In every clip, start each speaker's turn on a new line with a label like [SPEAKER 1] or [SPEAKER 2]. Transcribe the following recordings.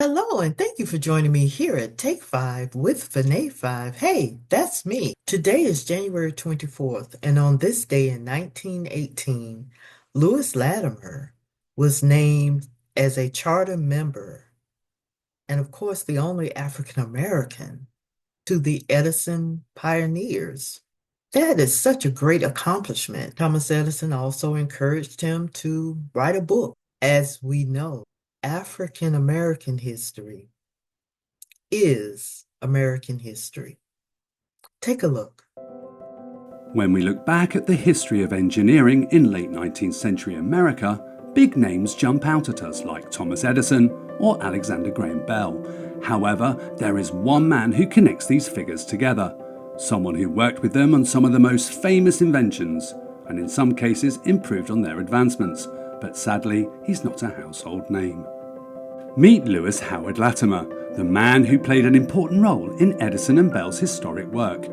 [SPEAKER 1] Hello, and thank you for joining me here at Take Five with Vinay Five. Hey, that's me. Today is January 24th, and on this day in 1918, Lewis Latimer was named as a charter member, and of course, the only African American to the Edison pioneers. That is such a great accomplishment. Thomas Edison also encouraged him to write a book. As we know, African American history is American history. Take a look.
[SPEAKER 2] When we look back at the history of engineering in late 19th century America, big names jump out at us like Thomas Edison or Alexander Graham Bell. However, there is one man who connects these figures together, someone who worked with them on some of the most famous inventions, and in some cases improved on their advancements, but sadly he's not a household name. Meet Lewis Howard Latimer, the man who played an important role in Edison and Bell's historic work,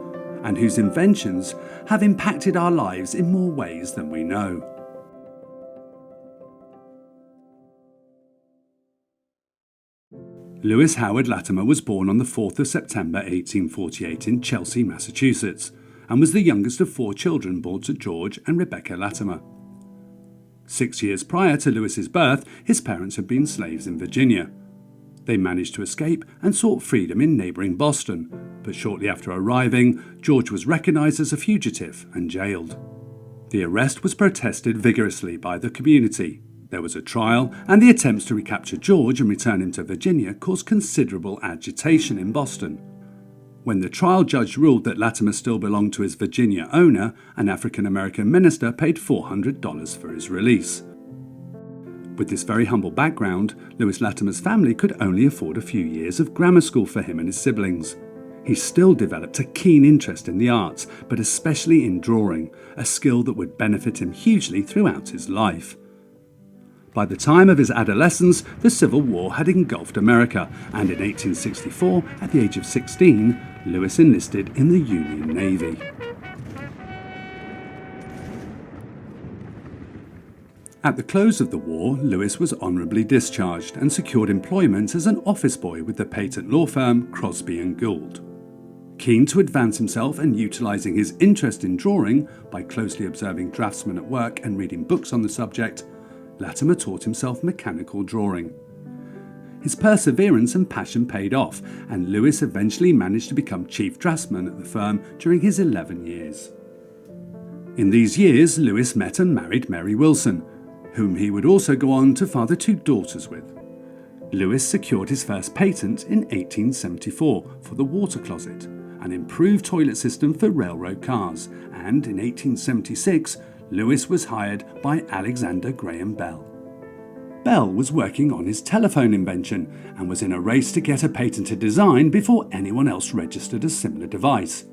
[SPEAKER 2] and whose inventions have impacted our lives in more ways than we know. Lewis Howard Latimer was born on the 4th of September 1848 in Chelsea, Massachusetts, and was the youngest of 4 children born to George and Rebecca Latimer. 6 years prior to Lewis's birth, his parents had been slaves in Virginia. They managed to escape and sought freedom in neighbouring Boston, but shortly after arriving, George was recognised as a fugitive and jailed. The arrest was protested vigorously by the community. There was a trial, and the attempts to recapture George and return him to Virginia caused considerable agitation in Boston. When the trial judge ruled that Latimer still belonged to his Virginia owner, an African-American minister paid $400 for his release. With this very humble background, Lewis Latimer's family could only afford a few years of grammar school for him and his siblings. He still developed a keen interest in the arts, but especially in drawing, a skill that would benefit him hugely throughout his life. By the time of his adolescence, the Civil War had engulfed America, and in 1864, at the age of 16, Lewis enlisted in the Union Navy. At the close of the war, Lewis was honourably discharged and secured employment as an office boy with the patent law firm Crosby & Gould. Keen to advance himself and utilising his interest in drawing by closely observing draftsmen at work and reading books on the subject, Latimer taught himself mechanical drawing. His perseverance and passion paid off, and Lewis eventually managed to become chief draftsman at the firm during his 11 years. In these years, Lewis met and married Mary Wilson, whom he would also go on to father 2 daughters with. Lewis secured his first patent in 1874 for the water closet, an improved toilet system for railroad cars, and in 1876, Lewis was hired by Alexander Graham Bell. Bell was working on his telephone invention and was in a race to get a patented design before anyone else registered a similar device.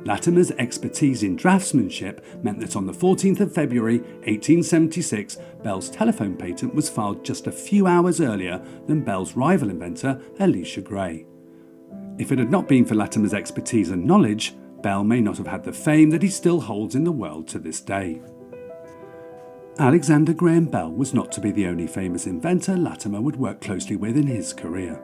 [SPEAKER 2] Latimer's expertise in draftsmanship meant that on the 14th of February 1876, Bell's telephone patent was filed just a few hours earlier than Bell's rival inventor, Elisha Gray. If it had not been for Latimer's expertise and knowledge, Bell may not have had the fame that he still holds in the world to this day. Alexander Graham Bell was not to be the only famous inventor Latimer would work closely with in his career.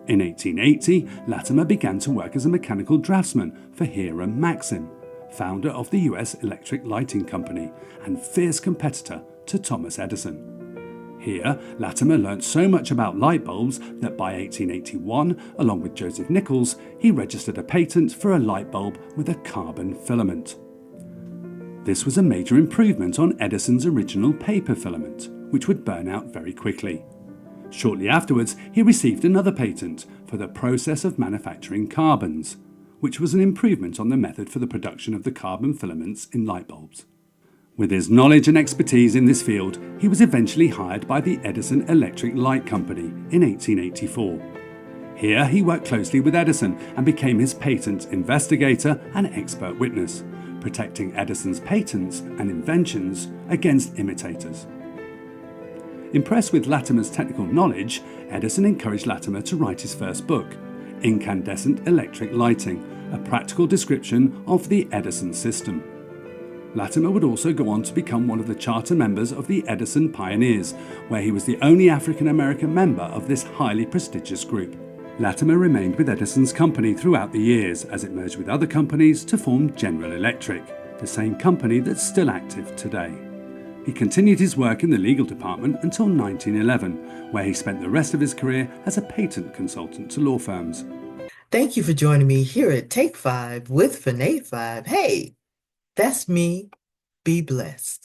[SPEAKER 2] In 1880, Latimer began to work as a mechanical draftsman for Hiram Maxim, founder of the US Electric Lighting Company and fierce competitor to Thomas Edison. Here, Latimer learnt so much about light bulbs that by 1881, along with Joseph Nichols, he registered a patent for a light bulb with a carbon filament. This was a major improvement on Edison's original paper filament, which would burn out very quickly. Shortly afterwards, he received another patent for the process of manufacturing carbons, which was an improvement on the method for the production of the carbon filaments in light bulbs. With his knowledge and expertise in this field, he was eventually hired by the Edison Electric Light Company in 1884. Here he worked closely with Edison and became his patent investigator and expert witness, protecting Edison's patents and inventions against imitators. Impressed with Latimer's technical knowledge, Edison encouraged Latimer to write his first book, Incandescent Electric Lighting, a practical description of the Edison system. Latimer would also go on to become one of the charter members of the Edison Pioneers, where he was the only African American member of this highly prestigious group. Latimer remained with Edison's company throughout the years as it merged with other companies to form General Electric, the same company that's still active today. He continued his work in the legal department until 1911, where he spent the rest of his career as a patent consultant to law firms.
[SPEAKER 1] Thank you for joining me here at Take 5 with Fanae 5. Hey, that's me. Be blessed.